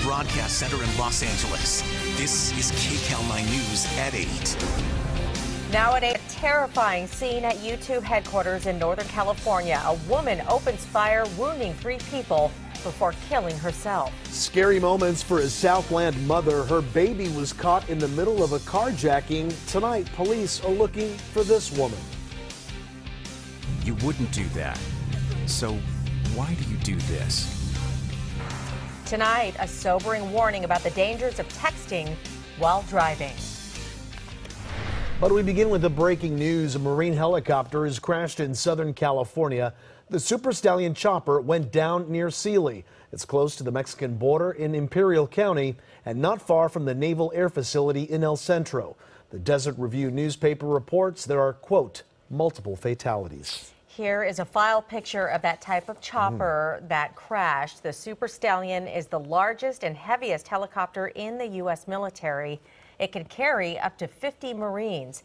Broadcast Center in Los Angeles. This is KCAL9 News at 8. Now at 8, a terrifying scene at YouTube headquarters in Northern California. A woman opens fire, wounding 3 people before killing herself. Scary moments for a Southland mother. Her baby was caught in the middle of a carjacking. Tonight, police are looking for this woman. You wouldn't do that. So why do you do this? Tonight, a sobering warning about the dangers of texting while driving. But we begin with the breaking news. A Marine helicopter has crashed in Southern California. The Super Stallion chopper went down near Sealy. It's close to the Mexican border in Imperial County and not far from the Naval Air Facility in El Centro. The Desert Review newspaper reports there are, quote, multiple fatalities. Here is a file picture of that type of chopper that crashed. The Super Stallion is the largest and heaviest helicopter in the U.S. military. It can carry up to 50 Marines.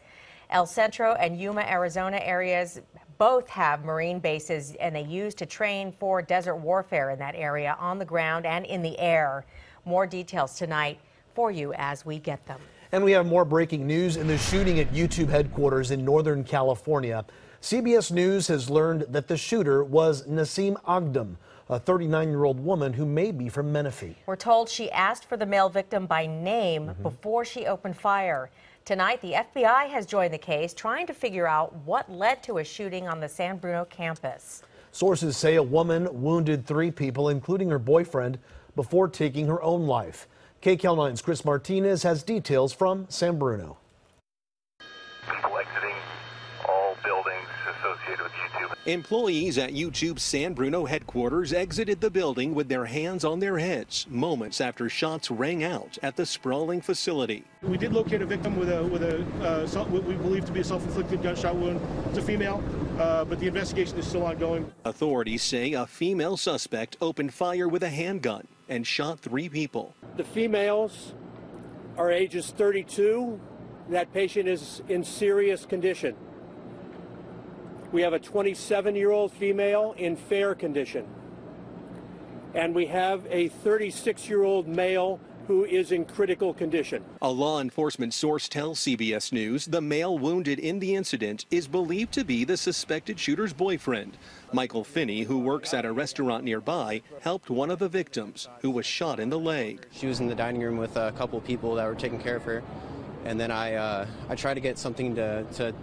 El Centro and Yuma, Arizona areas both have Marine bases, and they use to train for desert warfare in that area on the ground and in the air. More details tonight for you as we get them. And we have more breaking news in the shooting at YouTube headquarters in Northern California. CBS News has learned that the shooter was Nasim Agdam, a 39-year-old woman who may be from Menifee. We're told she asked for the male victim by name before she opened fire. Tonight, the FBI has joined the case, trying to figure out what led to a shooting on the San Bruno campus. Sources say a woman wounded 3 people, including her boyfriend, before taking her own life. KCAL9's Chris Martinez has details from San Bruno. People exiting all buildings associated with YouTube. Employees at YouTube's San Bruno headquarters exited the building with their hands on their heads moments after shots rang out at the sprawling facility. We did locate a victim with what we believe to be a self-inflicted gunshot wound. It's a female, but the investigation is still ongoing. Authorities say a female suspect opened fire with a handgun and shot 3 people. The females are ages 32. That patient is in serious condition. We have a 27-year-old female in fair condition. And we have a 36-year-old male who is in critical condition. A law enforcement source tells CBS News the male wounded in the incident is believed to be the suspected shooter's boyfriend. Michael Finney, who works at a restaurant nearby, helped one of the victims who was shot in the leg. She was in the dining room with a couple people that were taking care of her. And then I tried to get something to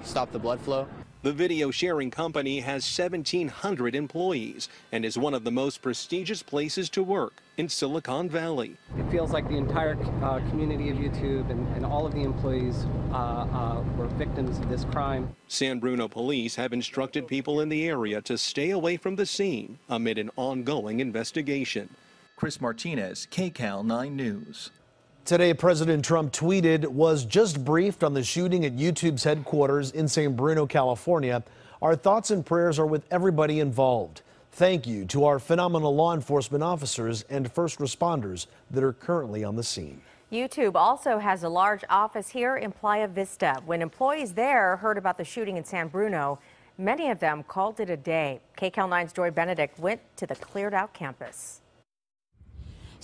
stop the blood flow. The video sharing company has 1,700 employees and is one of the most prestigious places to work in Silicon Valley. It feels like the entire community of YouTube and all of the employees were victims of this crime. San Bruno police have instructed people in the area to stay away from the scene amid an ongoing investigation. Chris Martinez, KCAL9 News. Today, President Trump tweeted, was just briefed on the shooting at YouTube's headquarters in San Bruno, California. Our thoughts and prayers are with everybody involved. Thank you to our phenomenal law enforcement officers and first responders that are currently on the scene. YouTube also has a large office here in Playa Vista. When employees there heard about the shooting in San Bruno, many of them called it a day. KCAL9's Joy Benedict went to the cleared out campus.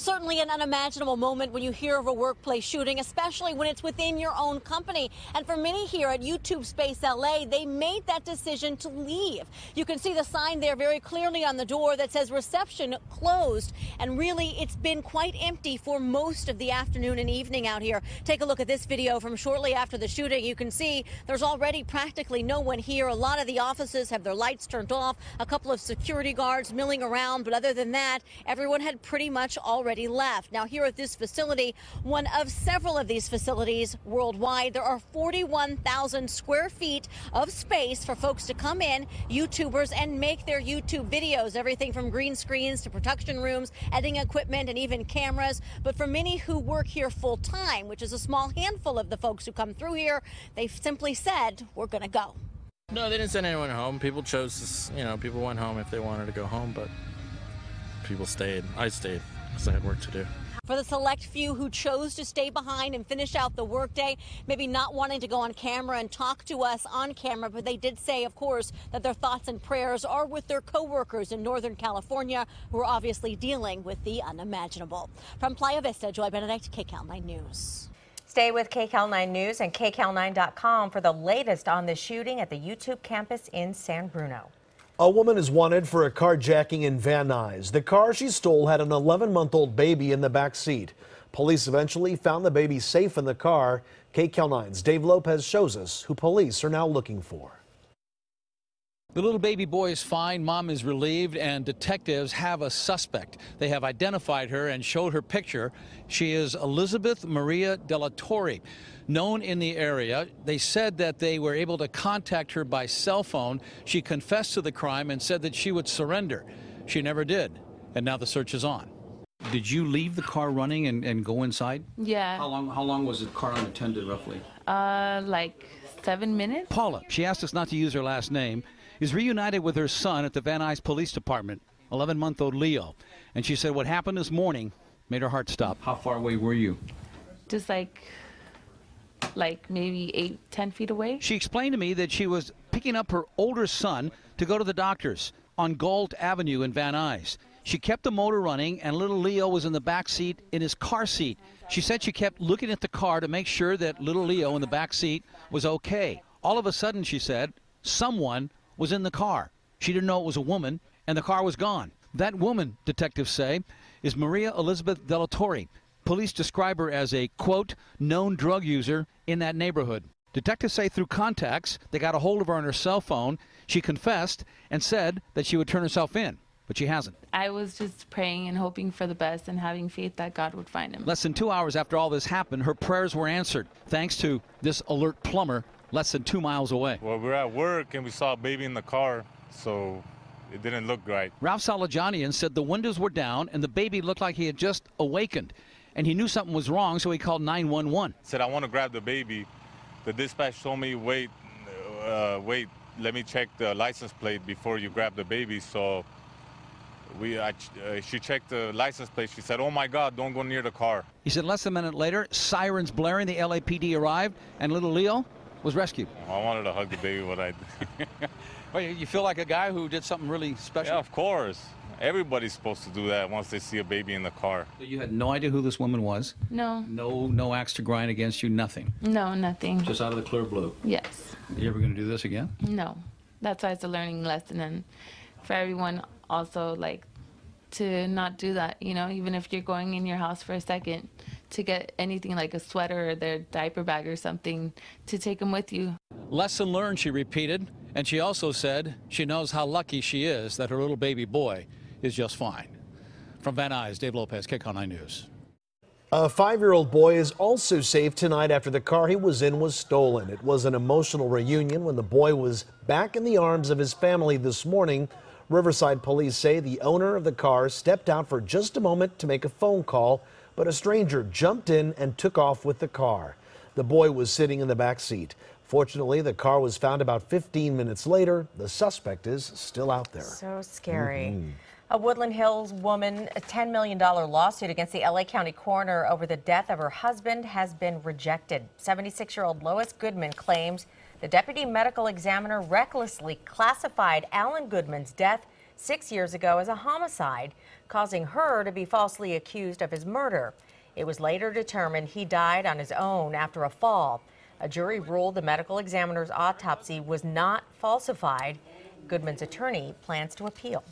Certainly an unimaginable moment when you hear of a workplace shooting, especially when it's within your own company. And for many here at YouTube Space LA, they made that decision to leave. You can see the sign there very clearly on the door that says reception closed. And really, it's been quite empty for most of the afternoon and evening out here. Take a look at this video from shortly after the shooting. You can see there's already practically no one here. A lot of the offices have their lights turned off, a couple of security guards milling around. But other than that, everyone had pretty much already left. Now here at this facility, one of several of these facilities worldwide, there are 41,000 square feet of space for folks to come in, YouTubers, and make their YouTube videos. Everything from green screens to production rooms, editing equipment, and even cameras. But for many who work here full time, which is a small handful of the folks who come through here, they've simply said, we're going to go. No, they didn't send anyone home. People chose to, people went home if they wanted to go home, but people stayed. I stayed. because I had work to do. For the select few who chose to stay behind and finish out the workday, maybe not wanting to go on camera and talk to us on camera, but they did say, of course, that their thoughts and prayers are with their coworkers in Northern California who are obviously dealing with the unimaginable. From Playa Vista, Joy Benedict, KCAL9 News. Stay with KCAL9 News and KCAL9.com for the latest on the shooting at the YouTube campus in San Bruno. A woman is wanted for a carjacking in Van Nuys. The car she stole had an 11-month-old baby in the back seat. Police eventually found the baby safe in the car. KCAL9's Dave Lopez shows us who police are now looking for. The little baby boy is fine, mom is relieved, and detectives have a suspect. They have identified her and showed her picture. She is Elizabeth Maria Della Torre, known in the area. They said that they were able to contact her by cell phone. She confessed to the crime and said that she would surrender. She never did, and now the search is on. Did you leave the car running and go inside? Yeah. How long was the car unattended, roughly? Like 7 minutes. Paula, she asked us not to use her last name, is reunited with her son at the Van Nuys Police Department, 11-month-old Leo. And she said what happened this morning made her heart stop. How far away were you? Just like maybe 8-10 feet away. She explained to me that she was picking up her older son to go to the doctor's on Galt Avenue in Van Nuys. She kept the motor running, and little Leo was in the back seat in his car seat. She said she kept looking at the car to make sure that little Leo in the back seat was okay. All of a sudden, she said, someone was in the car. She didn't know it was a woman, and the car was gone. That woman, detectives say, is Maria Elizabeth Della Torre. Police describe her as a, quote, known drug user in that neighborhood. Detectives say through contacts, they got a hold of her on her cell phone. She confessed and said that she would turn herself in, but she hasn't. I was just praying and hoping for the best and having faith that God would find him. Less than 2 hours after all this happened, her prayers were answered, thanks to this alert plumber less than 2 miles away. Well, we were at work and we saw a baby in the car, so it didn't look right. Ralph Salajanian said the windows were down and the baby looked like he had just awakened, and he knew something was wrong, so he called 911. Said, I want to grab the baby. The dispatch told me, wait, let me check the license plate before you grab the baby. So she checked the license plate. She said, oh my God, don't go near the car. He said less than a minute later, sirens blaring, the LAPD arrived, and little Leo was rescued. I wanted to hug the baby, what I did. Well, you feel like a guy who did something really special? Yeah, of course. Everybody's supposed to do that once they see a baby in the car. So you had no idea who this woman was? No. No axe to grind against you, nothing? No, nothing. Just out of the clear blue? Yes. Are you ever going to do this again? No. That's why it's a learning lesson, and for everyone also, to not do that, even if you're going in your house for a second, to get anything like a sweater or their diaper bag or something, to take them with you. Lesson learned, she repeated, and she also said she knows how lucky she is that her little baby boy is just fine. From Van Nuys, Dave Lopez, KCAL9 News. A 5-year-old boy is also safe tonight after the car he was in was stolen. It was an emotional reunion when the boy was back in the arms of his family this morning. Riverside police say the owner of the car stepped out for just a moment to make a phone call, but a stranger jumped in and took off with the car. The boy was sitting in the back seat. Fortunately, the car was found about 15 minutes later. The suspect is still out there. So scary. A Woodland Hills woman, a $10 million lawsuit against the LA County coroner over the death of her husband has been rejected. 76-year-old Lois Goodman claims the deputy medical examiner recklessly classified Alan Goodman's death 6 years ago as a homicide, causing her to be falsely accused of his murder. It was later determined he died on his own after a fall. A jury ruled the medical examiner's autopsy was not falsified. Goodman's attorney plans to appeal.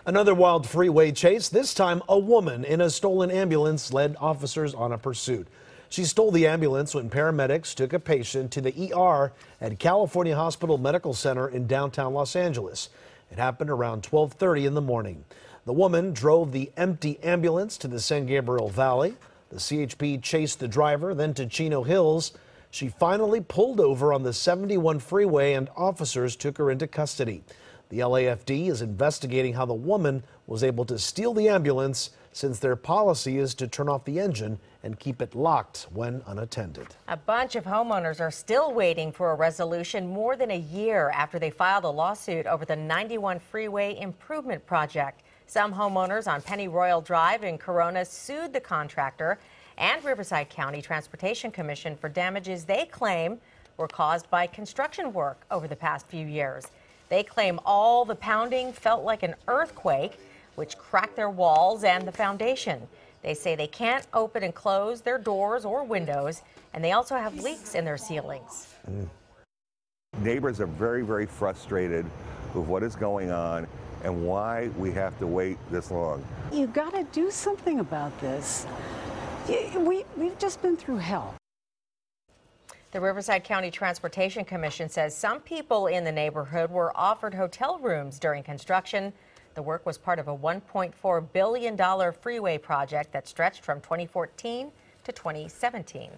Another wild freeway chase. This time, a woman in a stolen ambulance led officers on a pursuit. She stole the ambulance when paramedics took a patient to the ER at California Hospital Medical Center in downtown Los Angeles. It happened around 12:30 in the morning. The woman drove the empty ambulance to the San Gabriel Valley. The CHP chased the driver, then to Chino Hills. She finally pulled over on the 71 freeway and officers took her into custody. The LAFD is investigating how the woman was able to steal the ambulance, since their policy is to turn off the engine and keep it locked when unattended. A bunch of homeowners are still waiting for a resolution more than a year after they filed a lawsuit over the 91 freeway improvement project. Some homeowners on Pennyroyal Drive in Corona sued the contractor and Riverside County Transportation Commission for damages they claim were caused by construction work over the past few years. They claim all the pounding felt like an earthquake, which cracked their walls and the foundation. They say they can't open and close their doors or windows, and they also have leaks in their ceilings. Neighbors are very, very frustrated with what is going on and why we have to wait this long. You got to do something about this. We've just been through hell. The Riverside County Transportation Commission says some people in the neighborhood were offered hotel rooms during construction. The work was part of a $1.4 billion freeway project that stretched from 2014 to 2017.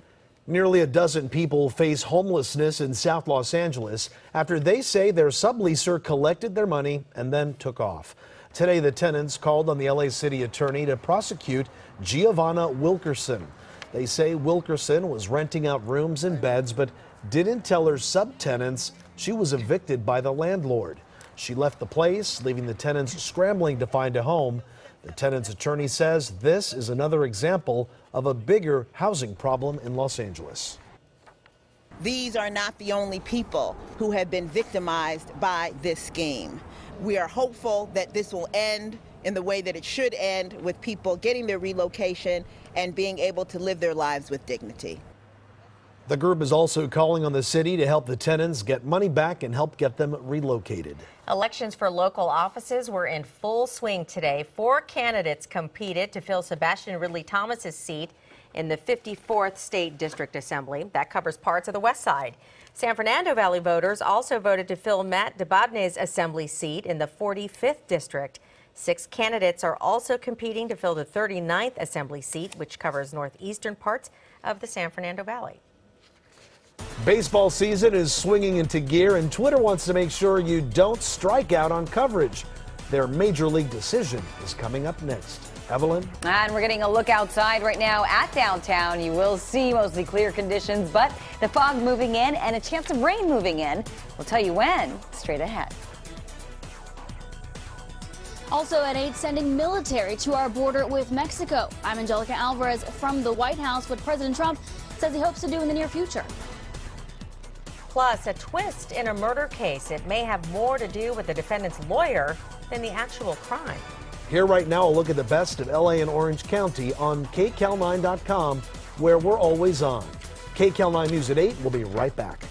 Nearly a dozen people face homelessness in South Los Angeles after they say their subleaser collected their money and then took off. Today, the tenants called on the LA City Attorney to prosecute Giovanna Wilkerson. They say Wilkerson was renting out rooms and beds, but didn't tell her subtenants she was evicted by the landlord. She left the place, leaving the tenants scrambling to find a home. The tenant's attorney says this is another example of a bigger housing problem in Los Angeles. These are not the only people who have been victimized by this scheme. We are hopeful that this will end in the way that it should end, with people getting their relocation and being able to live their lives with dignity. The group is also calling on the city to help the tenants get money back and help get them relocated. Elections for local offices were in full swing today. 4 candidates competed to fill Sebastian Ridley Thomas's seat in the 54th State District Assembly. That covers parts of the west side. San Fernando Valley voters also voted to fill Matt DeBodne's assembly seat in the 45th District. 6 candidates are also competing to fill the 39th assembly seat, which covers northeastern parts of the San Fernando Valley. Baseball season is swinging into gear, and Twitter wants to make sure you don't strike out on coverage. Their major league decision is coming up next. Evelyn? And we're getting a look outside right now at downtown. You will see mostly clear conditions, but the fog moving in and a chance of rain moving in. We'll tell you when, straight ahead. Also at 8, sending military to our border with Mexico. I'm Angelica Alvarez from the White House, what President Trump says he hopes to do in the near future. Plus, a twist in a murder case. It may have more to do with the defendant's lawyer than the actual crime. Here right now, a look at the best of LA and Orange County on KCAL9.com, where we're always on. KCAL9 News at 8. We'll be right back.